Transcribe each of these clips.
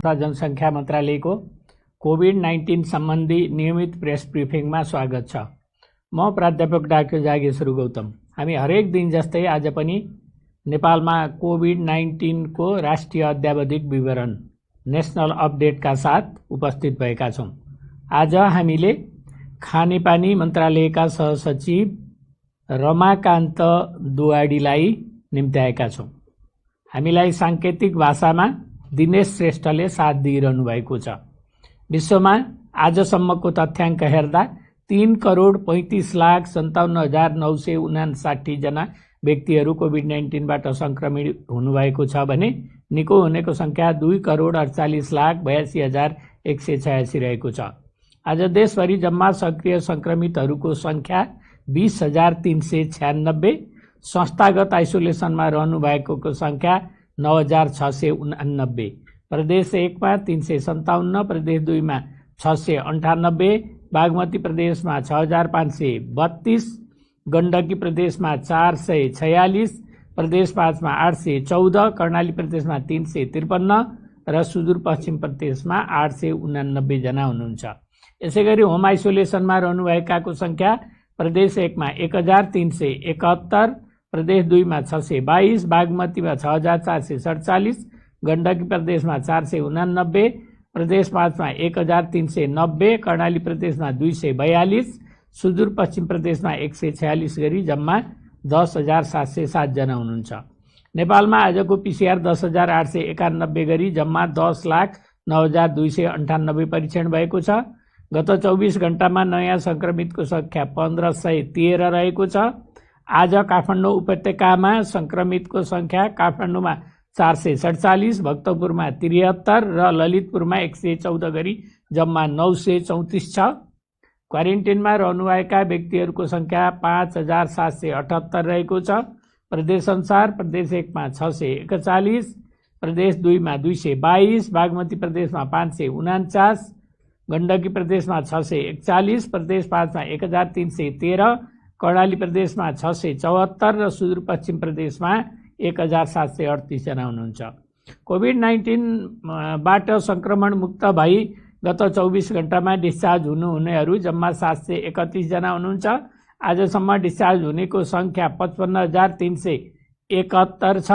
तथा जनसङ्ख्या मन्त्रालयको कोभिड-19 सम्बन्धी नियमित प्रेस ब्रिफिङमा स्वागत छ। म प्राध्यापक डाक्टर जागेश्वर गौतम। हामी हरेक दिन जस्तै आज पनि नेपालमा कोभिड-19 को राष्ट्रिय अद्यावधिक विवरण नेशनल अपडेटका साथ उपस्थित भएका छौँ। आज हामीले खानेपानी मन्त्रालयका सहसचिव रमाकान्त दुवाडीलाई निम्त्याएका छौँ। हामीलाई साङ्केतिक भाषामा दिनेश श्रेष्ठले साथ दिइरहनु भएको छ। विश्वमा आजसम्मको तथ्याङ्क हेर्दा 3,35,57,959 जना व्यक्तिहरू कोभिड-19बाट सङ्क्रमित हुनुभएको छ भने निको हुनेको सङ्ख्या 2,48,82,186 रहेको छ। आज देशभरि जम्मा सक्रिय सङ्क्रमितहरूको सङ्ख्या 20,396, संस्थागत आइसोलेसनमा रहनुभएकोको सङ्ख्या 9,689, प्रदेश 1 मा 357, प्रदेश 2 मा 698, बागमती प्रदेशमा 6,532, गण्डकी प्रदेशमा 446, प्रदेश 5 मा 814, कर्णाली प्रदेशमा 353 र सुदूरपश्चिम प्रदेशमा 889 जना हुनुहुन्छ। यसैगरी होम आइसोलेसनमा रहनुभएकाको सङ्ख्या प्रदेश 1 मा 1,371, प्रदेश 2 मा 622, बागमतीमा 6,447, गण्डकी प्रदेशमा 489, प्रदेश 5 मा 1,390, कर्णाली प्रदेशमा 242, सुदूरपश्चिम प्रदेशमा 146 गरी जम्मा 10,707 जना हुनुहुन्छ। नेपालमा आजको पिसिआर 10,891 गरी जम्मा 10,09,298 परीक्षण भएको छ। गत 24 घण्टामा नयाँ सङ्क्रमितको सङ्ख्या 1,513 रहेको छ। आज काठमाडौँ उपत्यकामा सङ्क्रमितको सङ्ख्या काठमाडौँमा 447, भक्तपुरमा 73 र ललितपुरमा 114 गरी जम्मा 934 छ। क्वारेन्टिनमा रहनुभएका व्यक्तिहरूको सङ्ख्या 5,778 रहेको छ। प्रदेशअनुसार प्रदेश 1 मा 641, प्रदेश 2 मा 222, बागमती प्रदेशमा 549, गण्डकी प्रदेशमा 641, प्रदेश 5 मा 1,313, कर्णाली प्रदेशमा 674 र सुदूरपश्चिम प्रदेशमा 1,738 जना हुनुहुन्छ। कोभिड-19बाट सङ्क्रमण मुक्त भई गत 24 घण्टामा डिस्चार्ज हुनुहुनेहरू जम्मा 731 जना हुनुहुन्छ। आजसम्म डिस्चार्ज हुनेको सङ्ख्या 55,371 छ।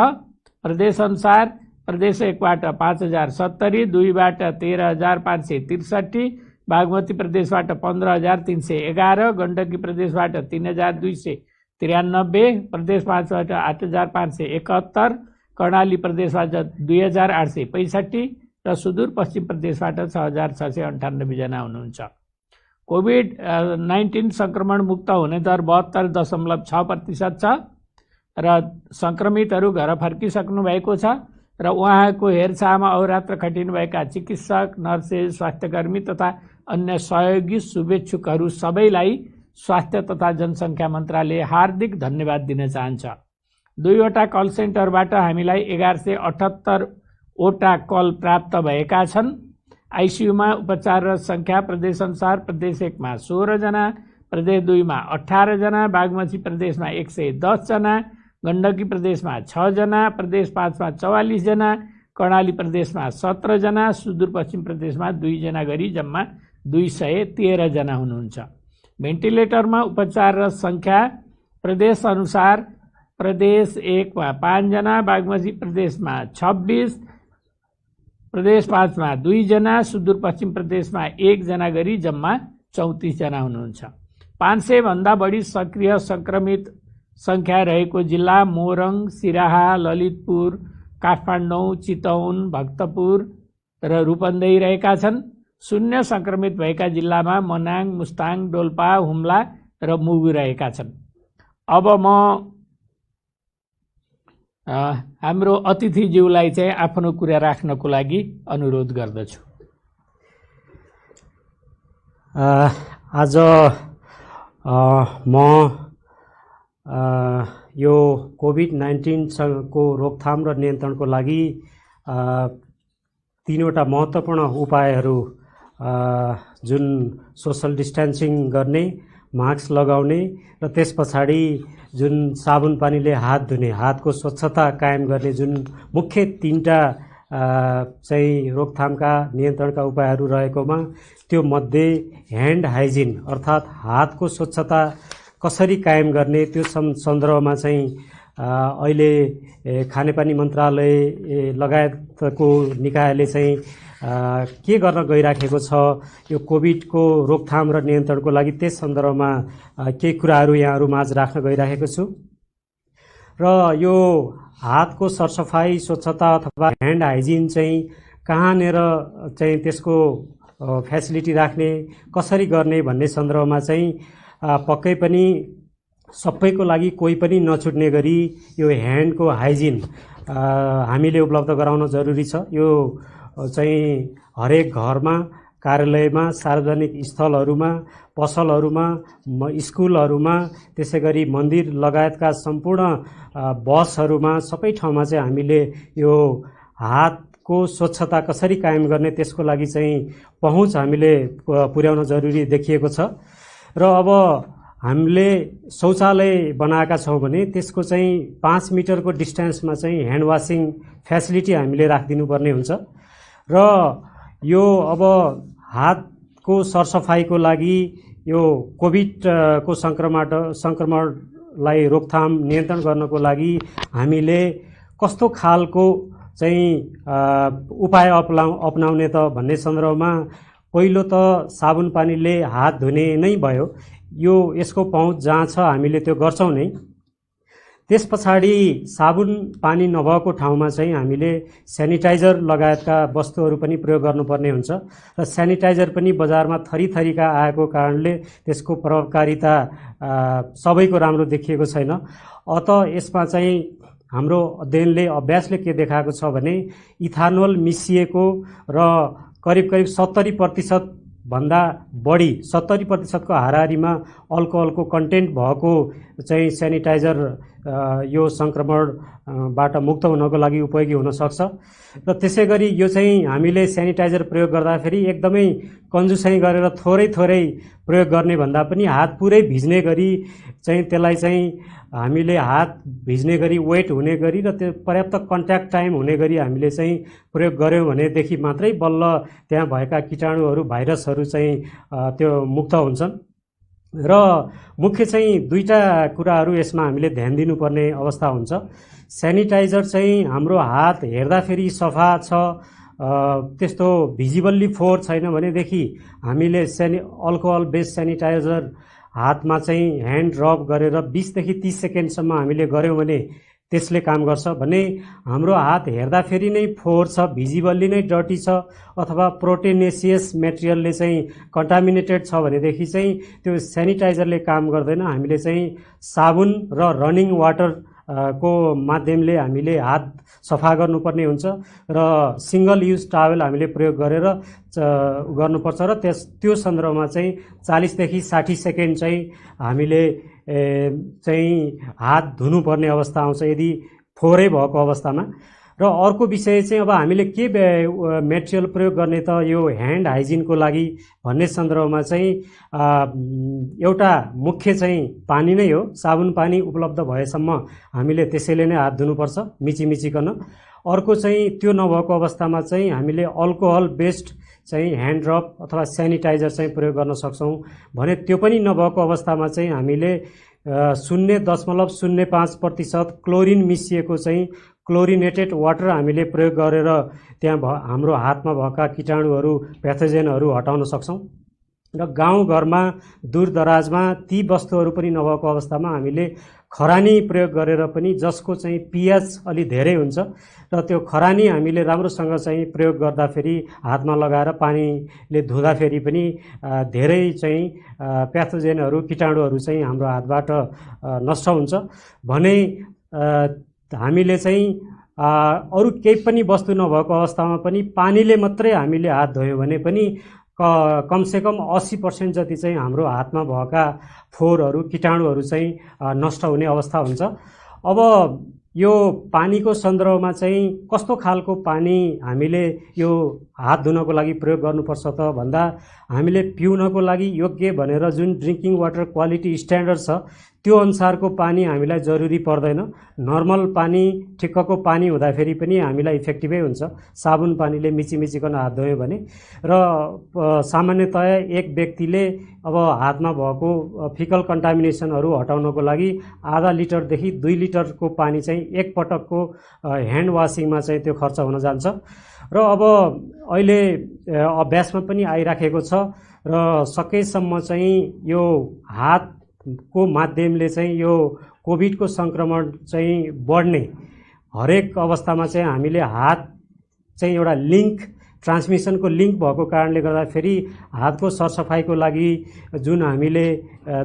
प्रदेशअनुसार प्रदेश 1 बाट 5,070, 2 बाट 13,563, बागमती प्रदेशबाट 15,311, गण्डकी प्रदेशबाट 3,293, प्रदेश 5 बाट 8,571, कर्णाली प्रदेशबाट 2,865 र सुदूरपश्चिम प्रदेशबाट 6,698 जना हुनुहुन्छ। कोभिड-19 सङ्क्रमण मुक्त हुने दर 72.6% छ र सङ्क्रमितहरू घर फर्किसक्नु भएको छ र उहाँको हेरचाहमा अहोरात्र खटिनुभएका चिकित्सक, नर्सेस, स्वास्थ्यकर्मी तथा अन्य सहयोगी शुभेच्छुकहरू सबैलाई स्वास्थ्य तथा जनसङ्ख्या मन्त्रालय हार्दिक धन्यवाद दिन चाहन्छ। 2वटा कल सेन्टरबाट हामीलाई 1178 वटा कल प्राप्त भएका छन्। आइसियुमा उपचाररत सङ्ख्या प्रदेशअनुसार प्रदेश 1 मा 16 जना, प्रदेश 2 मा 18 जना, बागमती प्रदेशमा 110 जना, गण्डकी प्रदेशमा 6 जना, प्रदेश 5 मा 44 जना, कर्णाली प्रदेशमा 17 जना, सुदूरपश्चिम प्रदेशमा 2 जना गरी जम्मा 213 जना हुनुहुन्छ। भेन्टिलेटरमा उपचाररत सङ्ख्या प्रदेश अनुसार प्रदेश 1 मा 5 जना, बागमती प्रदेशमा 26, प्रदेश 5 मा 2 जना, सुदूरपश्चिम प्रदेशमा 1 जना गरी जम्मा 34 जना हुनुहुन्छ। 500 भन्दा बढी सक्रिय सङ्क्रमित सङ्ख्या रहेको जिल्ला मोरङ, सिराहा, ललितपुर, काठमाडौँ, चितवन, भक्तपुर र रूपन्देही रहेका छन्। 0 सङ्क्रमित भएका जिल्लामा मनाङ, मुस्ताङ, डोल्पा, हुम्ला र मुगु रहेका छन्। अब म हाम्रो अतिथिज्यूलाई चाहिँ आफ्नो कुरा राख्नको लागि अनुरोध गर्दछु। आज म यो कोभिड-19 को रोकथाम र नियन्त्रणको लागि 3वटा महत्त्वपूर्ण उपायहरू जुन सोशल डिस्टेन्सिङ गर्ने, मास्क लगाउने र त्यस पछाडि जुन साबुन पानीले हात धुने, हातको स्वच्छता कायम गर्ने जुन मुख्य 3टा चाहिँ रोकथामका नियन्त्रणका उपायहरू रहेकोमा त्यो मध्ये ह्यान्ड हाइजिन अर्थात् हातको स्वच्छता कसरी कायम गर्ने त्यो सन्दर्भमा चाहिँ अहिले खानेपानी मन्त्रालय लगायतको निकायले चाहिँ के गर्न गइराखेको छ यो कोभिडको रोकथाम र नियन्त्रणको लागि त्यस सन्दर्भमा केही कुराहरू यहाँहरू माझ राख्न गइराखेको छु। र यो हातको सरसफाई स्वच्छता अथवा ह्यान्ड हाइजिन चाहिँ कहाँनिर चाहिँ त्यसको फेसिलिटी राख्ने कसरी गर्ने भन्ने सन्दर्भमा चाहिँ पक्कै पनि सबैको लागि कोही पनि नछुट्ने गरी यो ह्यान्डको हाइजिन हामीले उपलब्ध गराउन जरुरी छ। यो चाहिँ हरेक घरमा, कार्यालयमा, सार्वजनिक स्थलहरूमा, पसलहरूमा, स्कुलहरूमा, त्यसै गरी मन्दिर लगायतका सम्पूर्ण बसहरूमा, सबै ठाउँमा चाहिँ हामीले यो हातको स्वच्छता कसरी कायम गर्ने त्यसको लागि चाहिँ पहुँच हामीले पुर्याउन जरुरी देखिएको छ। र अब हामीले शौचालय बनाएका छौँ भने त्यसको चाहिँ 5 मिटरको डिस्टेन्समा चाहिँ ह्यान्ड वासिङ फेसिलिटी हामीले राखिदिनुपर्ने हुन्छ। र यो अब हातको सरसफाइको लागि यो कोभिडको सङ्क्रमणलाई रोकथाम नियन्त्रण गर्नको लागि हामीले कस्तो खालको चाहिँ उपाय अपनाउने त भन्ने सन्दर्भमा पहिलो त साबुन पानीले हात धुने नै भयो। यो यसको पहुँच जहाँ छ हामीले त्यो गर्छौँ नै। त्यस पछाडि साबुन पानी नभएको ठाउँमा चाहिँ हामीले सेनिटाइजर लगायतका वस्तुहरू पनि प्रयोग गर्नुपर्ने हुन्छ। र सेनिटाइजर पनि बजारमा थरीथरीका आएको कारणले त्यसको प्रभावकारिता सबैको राम्रो देखिएको छैन। अत यसमा चाहिँ हाम्रो अध्ययनले अभ्यासले के देखाएको छ भने इथानोल मिसिएको र करिब 70% भन्दा बढी 70% को हाराहारीमा अल्कोहलको कन्टेन्ट भएको चाहिँ सेनिटाइजर यो सङ्क्रमणबाट मुक्त हुनको लागि उपयोगी हुन सक्छ। र त्यसै गरी यो चाहिँ हामीले सेनिटाइजर प्रयोग गर्दाखेरि एकदमै कन्जुसाइ गरेर थोरै प्रयोग गर्ने भन्दा पनि हात पुरै भिज्ने गरी चाहिँ त्यसलाई चाहिँ हामीले हात भिज्ने गरी वेट हुने गरी र त्यो पर्याप्त कन्ट्याक्ट टाइम हुने गरी हामीले चाहिँ प्रयोग गऱ्यौँ भनेदेखि मात्रै बल्ल त्यहाँ भएका कीटाणुहरू भाइरसहरू चाहिँ त्यो मुक्त हुन्छन्। र मुख्य चाहिँ दुईटा कुराहरू यसमा हामीले ध्यान दिनुपर्ने अवस्था हुन्छ। सेनिटाइजर चाहिँ हाम्रो हात हेर्दाखेरि सफा छ, त्यस्तो भिजिबल्ली फोहोर छैन भनेदेखि हामीले अल्कोहल बेस्ड सेनिटाइजर हातमा चाहिँ ह्यान्ड रब गरेर 20 देखि 30 सेकेन्डसम्म हामीले गऱ्यौँ भने त्यसले काम गर्छ भने हाम्रो हात हेर्दाखेरि नै फोहोर छ, भिजिबल्ली नै डर्टी छ अथवा प्रोटेनेसियस मेटेरियलले चाहिँ कन्टामिनेटेड छ भनेदेखि चाहिँ त्यो सेनिटाइजरले काम गर्दैन। हामीले चाहिँ साबुन र रनिङ वाटर को माध्यमले हामीले हात सफा गर्नुपर्ने हुन्छ र सिंगल युज टावेल हामीले प्रयोग गरेर गर्नुपर्छ र त्यो सन्दर्भमा चाहिँ 40 देखि 60 सेकेन्ड चाहिँ हामीले चाहिँ हात धुनुपर्ने अवस्था आउँछ यदि फोहोरै भएको अवस्थामा। र अर्को विषय चाहिँ अब हामीले के मेटेरियल प्रयोग गर्ने त यो ह्यान्ड हाइजिनको लागि भन्ने सन्दर्भमा चाहिँ एउटा मुख्य चाहिँ पानी नै हो। साबुन पानी उपलब्ध भएसम्म हामीले त्यसैले नै हात धुनुपर्छ मिचिकन। अर्को चाहिँ त्यो नभएको अवस्थामा चाहिँ हामीले अल्कोहल बेस्ड चाहिँ ह्यान्ड रब अथवा सेनिटाइजर चाहिँ प्रयोग गर्न सक्छौँ भने त्यो पनि नभएको अवस्थामा चाहिँ हामीले 0.05% क्लोरिन मिसिएको चाहिँ क्लोरिनेटेड वाटर हामीले प्रयोग गरेर त्यहाँ हाम्रो हातमा भएका कीटाणुहरू प्याथोजेनहरू हटाउन सक्छौँ। र गाउँघरमा दूरदराजमा ती वस्तुहरू पनि नभएको अवस्थामा हामीले खरानी प्रयोग गरेर पनि जसको चाहिँ पीएच अलि धेरै हुन्छ र त्यो खरानी हामीले राम्रोसँग चाहिँ प्रयोग गर्दाखेरि हातमा लगाएर पानीले धुँदाखेरि पनि धेरै चाहिँ प्याथोजेनहरू कीटाणुहरू चाहिँ हाम्रो हातबाट नष्ट हुन्छ भने हामीले चाहिँ अरू केही पनि वस्तु नभएको अवस्थामा पनि पानीले मात्रै हामीले हात धोयौँ भने पनि कमसेकम 80% जति चाहिँ हाम्रो हातमा भएका फोहोरहरू कीटाणुहरू चाहिँ नष्ट हुने अवस्था हुन्छ। अब यो पानीको सन्दर्भमा चाहिँ कस्तो खालको पानी हामीले यो हात धुनको लागि प्रयोग गर्नुपर्छ त भन्दा हामीले पिउनको लागि योग्य भनेर जुन ड्रिङ्किङ वाटर क्वालिटी स्ट्यान्डर्ड छ त्यो अनुसारको पानी हामीलाई जरुरी पर्दैन। नर्मल पानी ठिक्कको पानी हुँदाखेरि पनि हामीलाई इफेक्टिभै हुन्छ साबुन पानीले मिचिमिचिकन हात धोयो भने। र सामान्यतया एक व्यक्तिले अब हातमा भएको फिकल कन्टामिनेसनहरू हटाउनको लागि आधा लिटरदेखि 2 लिटरको पानी चाहिँ एक पटकको ह्यान्ड वासिङमा चाहिँ त्यो खर्च हुन जान्छ। र अब अहिले अभ्यासमा पनि आइराखेको छ र सकेसम्म चाहिँ यो हातको माध्यमले चाहिँ यो कोभिडको सङ्क्रमण चाहिँ बढ्ने हरेक अवस्थामा चाहिँ हामीले हात चाहिँ एउटा लिङ्क ट्रान्समिसनको लिङ्क भएको कारणले गर्दाखेरि हातको सरसफाइको लागि जुन हामीले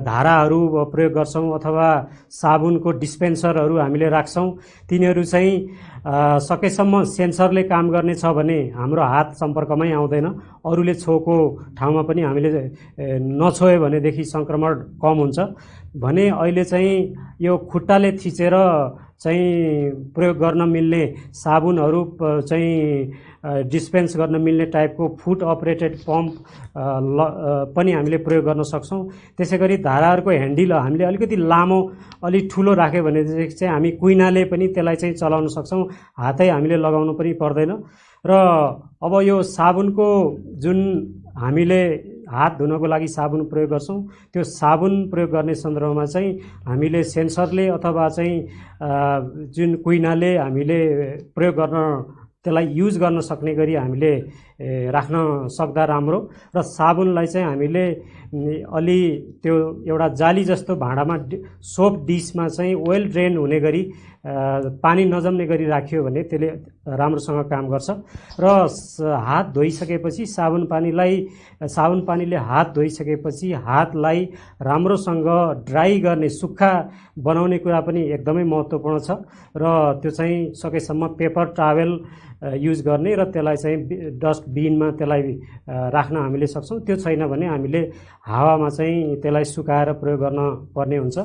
धाराहरू प्रयोग गर्छौँ अथवा साबुनको डिस्पेन्सरहरू हामीले राख्छौँ तिनीहरू चाहिँ सकेसम्म सेन्सरले काम गर्ने छ भने हाम्रो हात सम्पर्कमै आउँदैन। अरूले छोएको ठाउँमा पनि हामीले नछोयो भनेदेखि सङ्क्रमण कम हुन्छ भने अहिले चाहिँ यो खुट्टाले थिचेर चाहिँ प्रयोग गर्न मिल्ने साबुनहरू चाहिँ डिस्पेन्स गर्न मिल्ने टाइपको फुट अपरेटेड पम्प पनि हामीले प्रयोग गर्न सक्छौँ। त्यसै गरी धाराहरूको ह्यान्डल हामीले अलिकति लामो अलि ठुलो राख्यो भनेदेखि चाहिँ हामी कुइनाले पनि त्यसलाई चाहिँ चलाउन सक्छौँ, हातै हामीले लगाउनु पनि पर्दैन। र अब यो साबुनको जुन हामीले हात धुनको लागि साबुन प्रयोग गर्छौँ त्यो साबुन प्रयोग गर्ने सन्दर्भमा चाहिँ हामीले सेन्सरले अथवा चाहिँ जुन कुइनाले हामीले प्रयोग गर्न त्यसलाई युज गर्न सक्ने गरी हामीले राख्न सक्दा राम्रो। र साबुनलाई चाहिँ हामीले अलि त्यो एउटा जाली जस्तो भाँडामा सोप डिसमा चाहिँ ओइल ड्रेन हुने गरी पानी नजम्ने गरी राखियो भने त्यसले राम्रोसँग काम गर्छ। र हात धोइसकेपछि साबुन पानीले हात धोइसकेपछि हातलाई राम्रोसँग ड्राई गर्ने सुक्खा बनाउने कुरा पनि एकदमै महत्त्वपूर्ण छ। र त्यो चाहिँ सकेसम्म पेपर टावेल युज गर्ने र त्यसलाई चाहिँ डस्टबिनमा त्यसलाई राख्न हामीले सक्छौँ। त्यो छैन भने हामीले हावामा चाहिँ त्यसलाई सुकाएर प्रयोग गर्न पर्ने हुन्छ।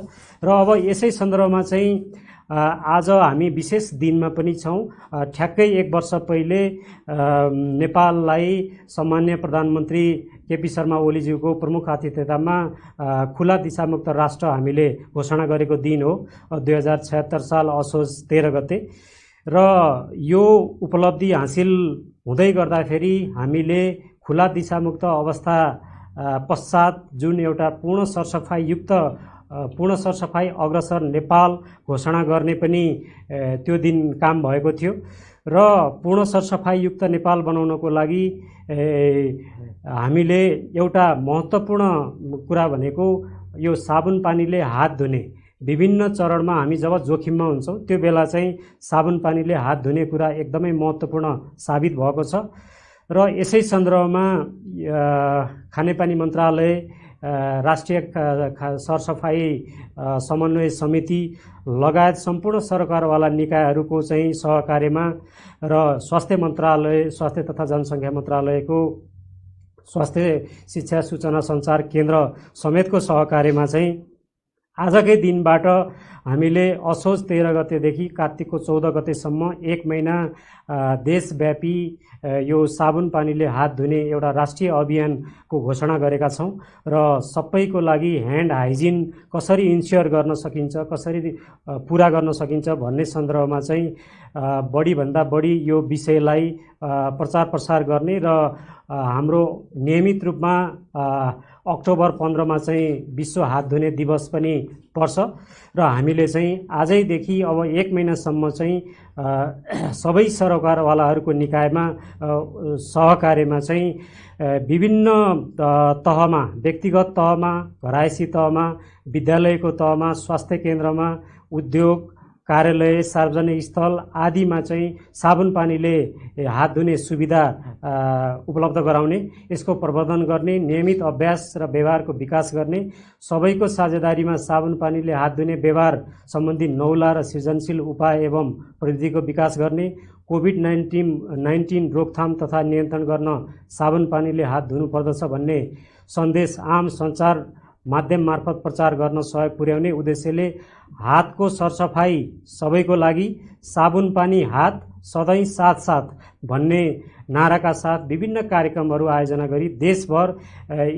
र अब यसै सन्दर्भमा चाहिँ आज हामी विशेष दिनमा पनि छौँ। ठ्याक्कै 1 वर्ष पहिले नेपाललाई सम्माननीय प्रधानमन्त्री केपी शर्मा ओलीज्यूको प्रमुख आतिथ्यतामा खुला दिशामुक्त राष्ट्र हामीले घोषणा गरेको दिन हो 2076 साल असोज 13 गते। र यो उपलब्धि हासिल हुँदै गर्दाखेरि हामीले खुला दिशामुक्त अवस्था पश्चात जुन एउटा पूर्ण सरसफाइ अग्रसर नेपाल घोषणा गर्ने पनि त्यो दिन काम भएको थियो। र पूर्ण सरसफाइयुक्त नेपाल बनाउनको लागि हामीले एउटा महत्त्वपूर्ण कुरा भनेको यो साबुन पानीले हात धुने विभिन्न चरणमा हामी जब जोखिममा हुन्छौँ त्यो बेला चाहिँ साबुन पानीले हात धुने कुरा एकदमै महत्त्वपूर्ण साबित भएको छ। र यसै सन्दर्भमा खानेपानी मन्त्रालय, राष्ट्रिय सरसफाइ समन्वय समिति लगायत सम्पूर्ण सरकारवाला निकायहरूको चाहिँ सहकार्यमा र स्वास्थ्य मन्त्रालय, स्वास्थ्य तथा जनसङ्ख्या मन्त्रालयको स्वास्थ्य शिक्षा सूचना सञ्चार केन्द्र समेतको सहकार्यमा चाहिँ आजकै दिनबाट हामीले असोज 13 गतेदेखि कार्तिकको 14 गतेसम्म 1 महिना देशव्यापी यो साबुन पानीले हात धुने एउटा राष्ट्रिय अभियानको घोषणा गरेका छौँ। र सबैको लागि ह्यान्ड हाइजिन कसरी इन्स्योर गर्न सकिन्छ, कसरी पुरा गर्न सकिन्छ भन्ने सन्दर्भमा चाहिँ बढीभन्दा बढी यो विषयलाई प्रचार प्रसार गर्ने र हाम्रो नियमित रूपमा अक्टोबर 15 मा चाहिँ विश्व हात धुने दिवस पनि पर्छ। र हामीले चाहिँ आजैदेखि अब 1 महिनासम्म चाहिँ सबै सरकारवालाहरूको निकायमा सहकार्यमा चाहिँ विभिन्न तहमा, व्यक्तिगत तहमा, घरायसी तहमा, विद्यालयको तहमा, स्वास्थ्य केन्द्रमा, उद्योग, कार्यालय, सार्वजनिक स्थल आदिमा चाहिँ साबुन पानीले हात धुने सुविधा उपलब्ध गराउने, यसको प्रवर्धन गर्ने, नियमित अभ्यास र व्यवहारको विकास गर्ने, सबैको साझेदारीमा साबुन पानीले हात धुने व्यवहार सम्बन्धी नौला र सृजनशील उपाय एवं प्रविधिको विकास गर्ने, कोभिड-19 रोकथाम तथा नियन्त्रण गर्न साबुन पानीले हात धुनुपर्दछ भन्ने सन्देश आम सञ्चार माध्यम मार्फत प्रचार गर्न सहयोग पुर्याउने उद्देश्यले हातको सरसफाइ सबैको लागि साबुन पानी हात सधैँ साथ भन्ने नाराका साथ विभिन्न कार्यक्रमहरू आयोजना गरी देशभर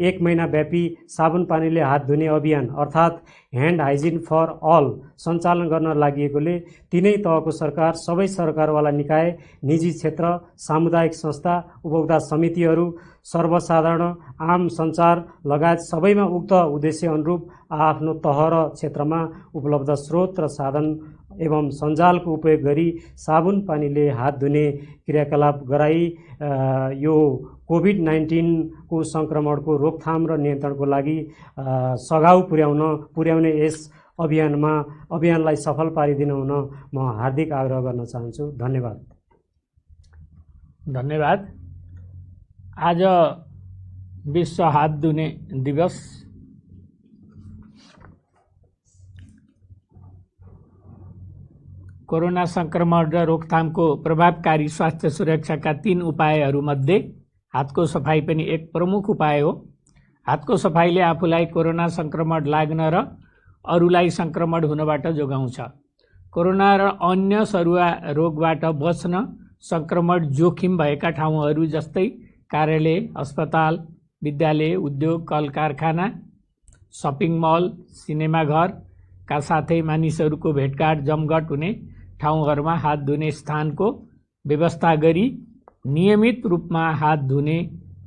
1 महिनाव्यापी साबुन पानीले हात धुने अभियान अर्थात् ह्यान्ड हाइजिन फर अल सञ्चालन गर्न लागिएकोले तीनै तहको सरकार, सबै सरकारवाला निकाय, निजी क्षेत्र, सामुदायिक संस्था, उपभोक्ता समितिहरू, सर्वसाधारण, आम सञ्चार लगायत सबैमा उक्त उद्देश्य अनुरूप आफ्नो तह र क्षेत्रमा उपलब्ध स्रोत र साधन एवं सञ्जालको उपयोग गरी साबुन पानीले हात धुने क्रियाकलाप गराई यो कोभिड-19 को सङ्क्रमणको रोकथाम र नियन्त्रणको लागि सघाउ पुर्याउने यस अभियानलाई सफल पारिदिन हुन म हार्दिक आग्रह गर्न चाहन्छु। धन्यवाद। आज विश्व हात धुने दिवस। कोरोना संक्रमण र रोकथामको प्रभावकारी स्वास्थ्य सुरक्षाका 3 उपायहरूमध्ये हातको सफाई पनि एक प्रमुख उपाय हो। हातको सफाईले आफूलाई कोरोना संक्रमण लाग्न र अरूलाई संक्रमण हुनबाट जोगाउँछ। कोरोना र अन्य सरुवा रोगबाट बच्न संक्रमण जोखिम भएका ठाउँहरू जस्तै कार्यालय, अस्पताल, विद्यालय, उद्योग, कल कारखाना, सपिङ मल, सिनेमाघरका साथै मानिसहरूको भेटघाट जमघट हुने ठाउँहरूमा हात धुने स्थानको व्यवस्था गरी नियमित रूपमा हात धुने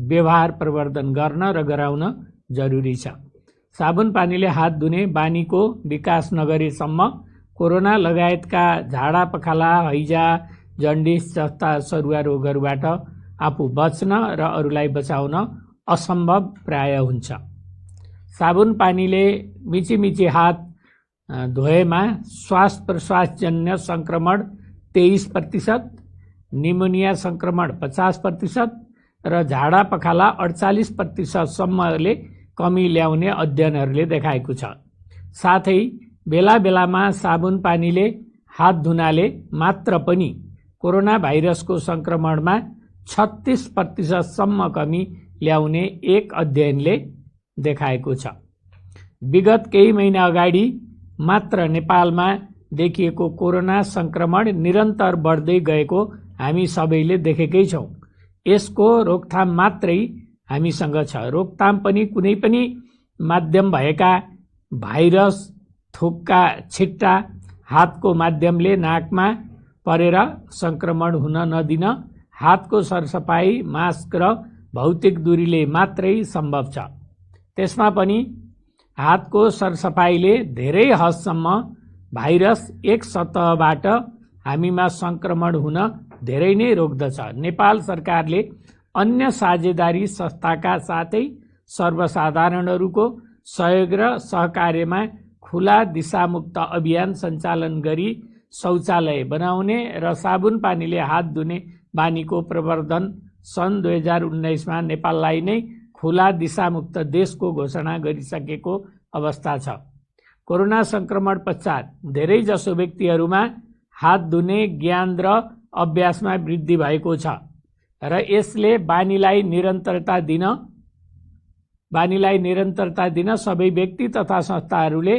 व्यवहार प्रवर्धन गर्न र गराउन जरुरी छ। साबुन पानीले हात धुने बानीको विकास नगरेसम्म कोरोना लगायतका झाडा पखाला, हैजा, जन्डिस जस्ता सरुवा रोगहरूबाट आफू बच्न र अरूलाई बचाउन असम्भव प्राय हुन्छ। साबुन पानीले मिची हात धोएमा श्वास प्रश्वासजन्य संक्रमण 23%, निमोनिया संक्रमण 50% र झाडा पखाला 48% सम्मले कमी ल्याउने अध्ययनहरूले देखाएको छ। साथै बेला बेलामा साबुन पानीले हात धुनाले मात्र पनि कोरोना भाइरसको संक्रमणमा 36% सम्म कमी ल्याउने एक अध्ययनले देखाएको छ। विगत केही महिना अगाडि मात्र नेपालमा देखिएको कोरोना संक्रमण निरन्तर बढ्दै गएको हामी सबैले देखेकै छौं। यसको रोकथाम मात्रै हामीसँग छ। रोकथाम पनि कुनै पनि माध्यम भएका भाइरस, थुक्का छिट्टा, हातको माध्यमले नाकमा परेर संक्रमण हुन नदिन हातको सरसफाई, मास्क र भौतिक दूरीले मात्रै सम्भव छ। त्यसमा पनि हातको सरसफाईले धेरै हदसम्म भाइरस एक सतहबाट हामीमा संक्रमण हुन धेरै नै रोक्दछ। नेपाल सरकारले अन्य साझेदारी संस्थाका साथै सर्वसाधारणहरूको सहयोग र सहकार्यमा खुला दिशामुक्त अभियान सञ्चालन गरी शौचालय बनाउने र साबुन पानीले हात धुने बानीको प्रवर्धन सन् 2019मा नेपाललाई नै खुला दिशामुक्त देशको घोषणा गरिसकेको अवस्था छ। कोरोना संक्रमण पश्चात धेरै जसो व्यक्तिहरूमा हात धुने ज्ञान र अभ्यासमा वृद्धि भएको छ र यसले बानीलाई निरन्तरता दिन सबै व्यक्ति तथा संस्थाहरूले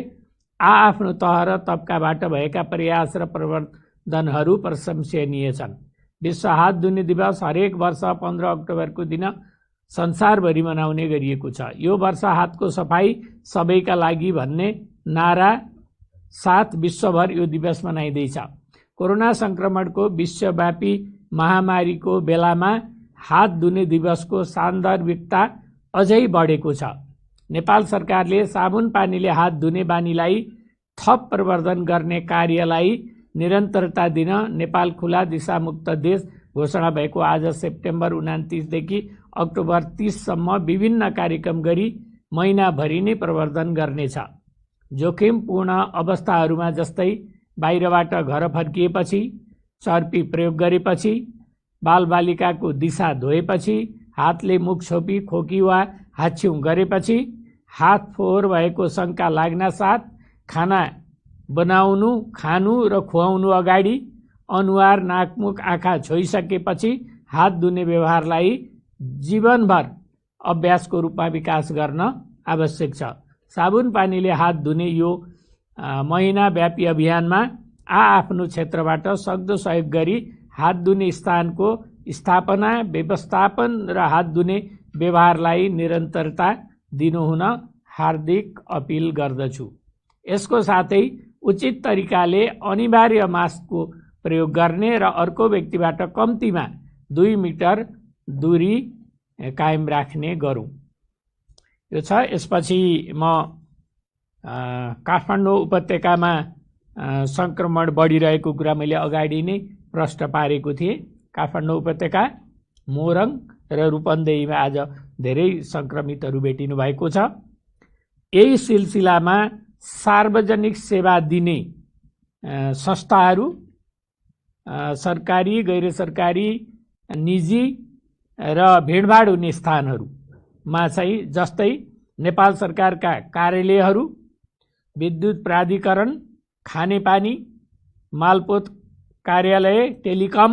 आफ्नो तह र तबकाबाट भएका प्रयास र प्रवर्धनहरू प्रशंसनीय छन्। विश्व हात धुने दिवस हरेक वर्ष 15 अक्टोबरको दिन संसारभरि मनाउने गरिएको छ। यो वर्ष हातको सफाई सबैका लागि भन्ने नारा साथ विश्वभर यो दिवस मनाइँदैछ। कोरोना संक्रमणको विश्वव्यापी महामारीको बेलामा हात धुने दिवसको सान्दर्भिकता अझै बढेको छ। नेपाल सरकारले साबुन पानीले हात धुने बानीलाई थप प्रवर्धन गर्ने कार्यलाई निरन्तरता दिन नेपाल खुला दिशामुक्त देश घोषणा भएको आज सेप्टेम्बर 29 देखि अक्टोबर 30 सम्म विभिन्न कार्यक्रम गरी महिनाभरि नै प्रवर्धन गर्नेछ। जोखिमपूर्ण अवस्थाहरूमा जस्तै बाहिरबाट घर फर्किएपछि, चर्पी प्रयोग गरेपछि, बालबालिकाको दिशा धोएपछि, हातले मुख छोपी खोकी वा हाच्छिउँ गरेपछि, हात फोहोर भएको शङ्का लाग्न साथ खाना बनाउनु, खानु र खुवाउनु अगाडि, अनुहार, नाकमुख, आँखा छोइसकेपछि हात धुने व्यवहारलाई जीवनभर अभ्यासको रूपमा विकास गर्न आवश्यक छ। साबुन पानीले हात धुने यो महिनाव्यापी अभियानमा आफ्नो क्षेत्रबाट सक्दो सहयोग गरी हात धुने स्थानको स्थापना, व्यवस्थापन र हात धुने व्यवहारलाई निरन्तरता दिनुहुन हार्दिक अपिल गर्दछु। यसको साथै उचित तरिकाले अनिवार्य मास्कको प्रयोग गर्ने र अर्को व्यक्तिबाट कम्तीमा 2 मिटर दूरी कायम राख्ने गरौँ। यो छ। यसपछि म काठमाडौँ उपत्यकामा संक्रमण बढिरहेको कुरा मैले अगाडि नै प्रश्न पारेको थिएँ। काठमाडौँ उपत्यका, मोरङ र रूपन्देहीमा आज धेरै संक्रमितहरू भेटिनु भएको छ। यही सिलसिलामा सार्वजनिक सेवा दिने संस्थाहरू, सरकारी, गैर सरकारी, निजी र भिडभाड हुने स्थानहरूमा चाहिँ जस्तै नेपाल सरकारका कार्यालयहरू, विद्युत प्राधिकरण, खानेपानी, मालपोत कार्यालय, टेलिकम,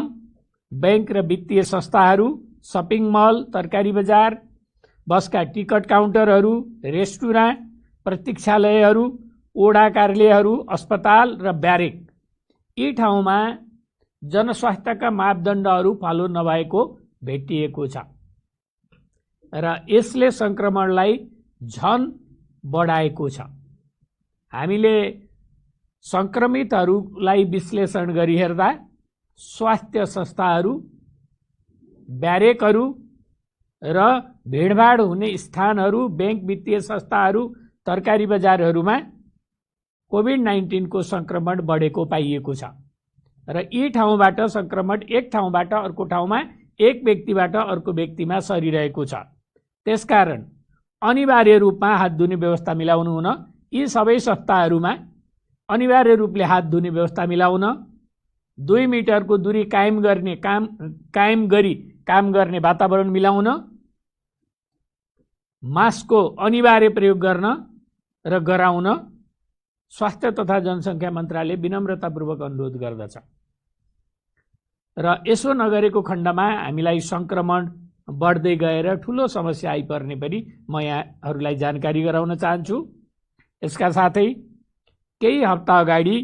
बैंक र वित्तीय संस्थाहरू, सपिङ मल, तरकारी बजार, बसका टिकट काउन्टरहरू, रेस्टुरेन्ट, प्रतीक्षालयहरू, ओडा कार्यालयहरू, अस्पताल र ब्यारेक, यी ठाउँमा जनस्वास्थ्यका मापदण्डहरू फलो नभएको भेटिएको छ र यसले संक्रमणलाई झन बढाएको छ। हामीले संक्रमितहरूलाई विश्लेषण गरी हेर्दा स्वास्थ्य संस्थाहरू, ब्यारेकहरू र भिडभाड हुने स्थानहरू, बैंक, वित्तीय संस्थाहरू, तरकारी बजारहरूमा कोभिड-19 को संक्रमण बढेको पाइएको छ र यी ठाउँबाट संक्रमण एक ठाउँबाट अर्को ठाउँमा, एक व्यक्तिबाट अर्को व्यक्तिमा सरिरहेको छ। त्यसकारण अनिवार्य रूपमा हात धुने व्यवस्था मिलाउनु हुन, यी सबै संस्थाहरूमा अनिवार्य रूपले हात धुने व्यवस्था मिलाउन, 2 मिटरको दूरी कायम गरी काम गर्ने वातावरण मिलाउन, मास्कको अनिवार्य प्रयोग गर्न र गराउन स्वास्थ्य तथा जनसङ्ख्या मन्त्रालय विनम्रतापूर्वक अनुरोध गर्दछ। र यसो नगरेको खण्डमा हामीलाई संक्रमण बढ्दै गएर ठूलो समस्या आइपर्ने पनि म यहाँहरूलाई जानकारी गराउन चाहन्छु। यसका साथै केही हप्ता अगाडि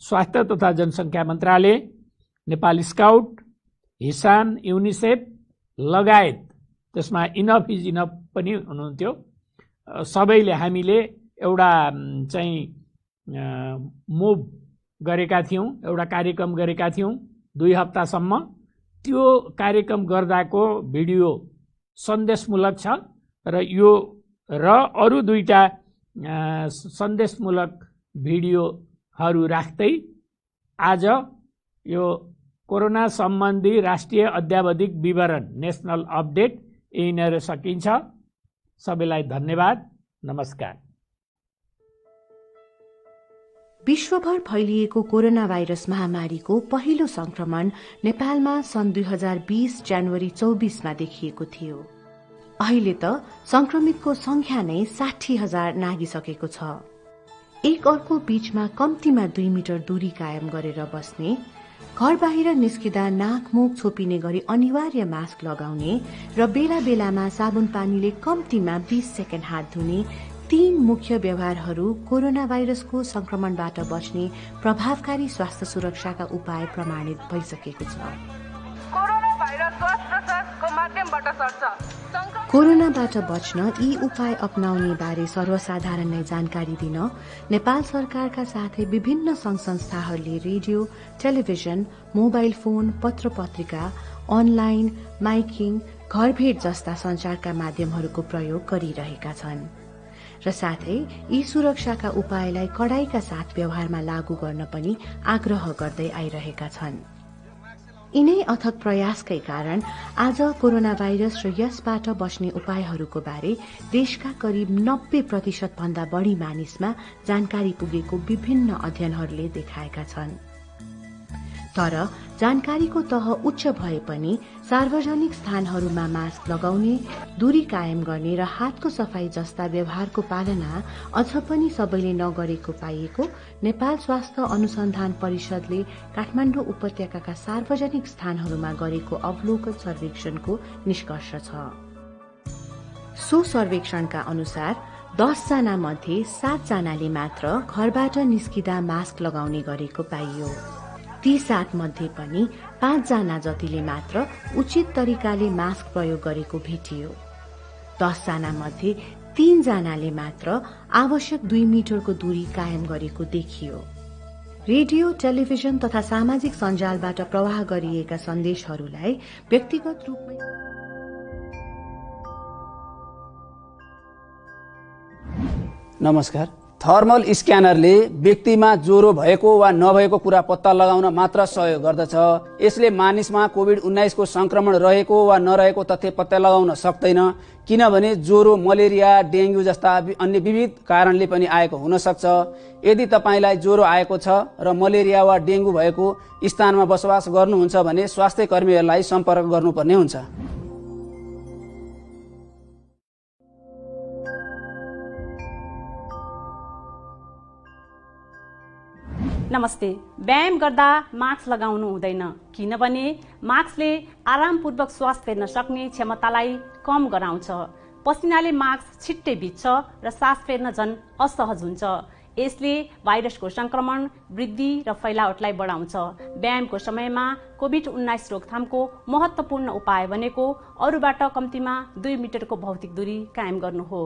स्वास्थ्य तथा जनसङ्ख्या मन्त्रालय, नेपाल स्काउट, हिसान, युनिसेफ लगायत त्यसमा इनफ इज इनफ पनि हुनुहुन्थ्यो, सबैले हामीले एउटा चाहिँ मुभ गरेका थियौँ, एउटा कार्यक्रम गरेका थियौँ 2 हप्तासम्म। त्यो कार्यक्रम गर्दाको भिडियो सन्देशमूलक छ र यो र अरू 2टा सन्देशमूलक भिडियोहरू राख्दै आज यो कोरोना सम्बन्धी राष्ट्रिय अद्यावधिक विवरण, नेसनल अपडेट यहीँनिर सकिन्छ। सबैलाई धन्यवाद, नमस्कार। विश्वभर फैलिएको कोरोना भाइरस महामारीको पहिलो संक्रमण नेपालमा सन् 2020 जनवरी 24 देखिएको थियो। अहिले त संक्रमितको संख्या नै 60,000 नागिसकेको छ। एक अर्को बीचमा कम्तीमा 2 मिटर दूरी कायम गरेर बस्ने, घर बाहिर निस्किँदा नाक मुख छोपिने गरी अनिवार्य मास्क लगाउने र बेला बेलामा साबुन पानीले कम्तीमा 20 सेकेन्ड हात धुने, 3 मुख्य व्यवहारहरू कोरोना भाइरसको संक्रमणबाट बच्ने प्रभावकारी स्वास्थ्य सुरक्षाका उपाय प्रमाणित भइसकेको छ। कोरोना भाइरस श्वास प्रश्वासको माध्यमबाट सर्छ। कोरोनाबाट बच्न यी उपाय अपनाउने बारे सर्वसाधारण नै जानकारी दिन नेपाल सरकारका साथै विभिन्न संघ संस्थाहरूले रेडियो, टेलिभिजन, मोबाइल फोन, पत्र पत्रिका, अनलाइन, माइकिङ, घरभेट जस्ता सञ्चारका माध्यमहरूको प्रयोग गरिरहेका छन् र साथै यी सुरक्षाका उपायलाई कडाइका साथ व्यवहारमा लागू गर्न पनि आग्रह गर्दै आइरहेका छन्। यिनै अथक प्रयासकै कारण आज कोरोना भाइरस र यसबाट बच्ने उपायहरूको बारे देशका करिब 90% भन्दा बढी मानिसमा जानकारी पुगेको विभिन्न अध्ययनहरूले देखाएका छन्। तर जानकारीको तह उच्च भए पनि सार्वजनिक स्थानहरूमा मास्क लगाउने, दूरी कायम गर्ने र हातको सफाई जस्ता व्यवहारको पालना अझ पनि सबैले नगरेको पाइएको नेपाल स्वास्थ्य अनुसन्धान परिषदले काठमाडौँ उपत्यकाका सार्वजनिक स्थानहरूमा गरेको अवलोकन सर्वेक्षणको निष्कर्ष छ। सो सर्वेक्षणका अनुसार 10 जना मध्ये 7 जनाले मात्र घरबाट निस्किँदा मास्क लगाउने गरेको पाइयो। ती 7 मध्ये पनि 5 जना जतिले मात्र उचित तरिकाले मास्क प्रयोग गरेको भेटियो। 10 जना मध्ये 3 जनाले मात्र आवश्यक 2 मिटरको दूरी कायम गरेको देखियो। रेडियो, टेलिभिजन तथा सामाजिक सञ्जालबाट प्रवाह गरिएका सन्देशहरूलाई व्यक्तिगत रूपमै नमस्कार। थर्मल स्क्यानरले व्यक्तिमा ज्वरो भएको वा नभएको कुरा पत्ता लगाउन मात्र सहयोग गर्दछ। यसले मानिसमा कोभिड-19 को संक्रमण रहेको वा नरहेको तथ्य पत्ता लगाउन सक्दैन, किनभने ज्वरो, मलेरिया, डेङ्गु जस्ता अन्य विविध कारणले पनि आएको हुन सक्छ। यदि तपाईलाई ज्वरो आएको छ र मलेरिया वा डेङ्गु भएको स्थानमा बसोबास गर्नुहुन्छ भने स्वास्थ्य कर्मीहरूलाई सम्पर्क गर्नुपर्ने हुन्छ। नमस्ते। व्यायाम गर्दा मास्क लगाउनु हुँदैन, किनभने मास्कले आरामपूर्वक श्वास फेर्न सक्ने क्षमतालाई कम गराउँछ। पसिनाले मास्क छिट्टै भिज्छ र सास फेर्न झन् असहज हुन्छ। यसले भाइरसको संक्रमण, वृद्धि र फैलावटलाई बढाउँछ। व्यायामको समयमा कोभिड-19 रोकथामको महत्त्वपूर्ण उपाय भनेको अरूबाट कम्तीमा 2 मिटरको भौतिक दूरी कायम गर्नु हो।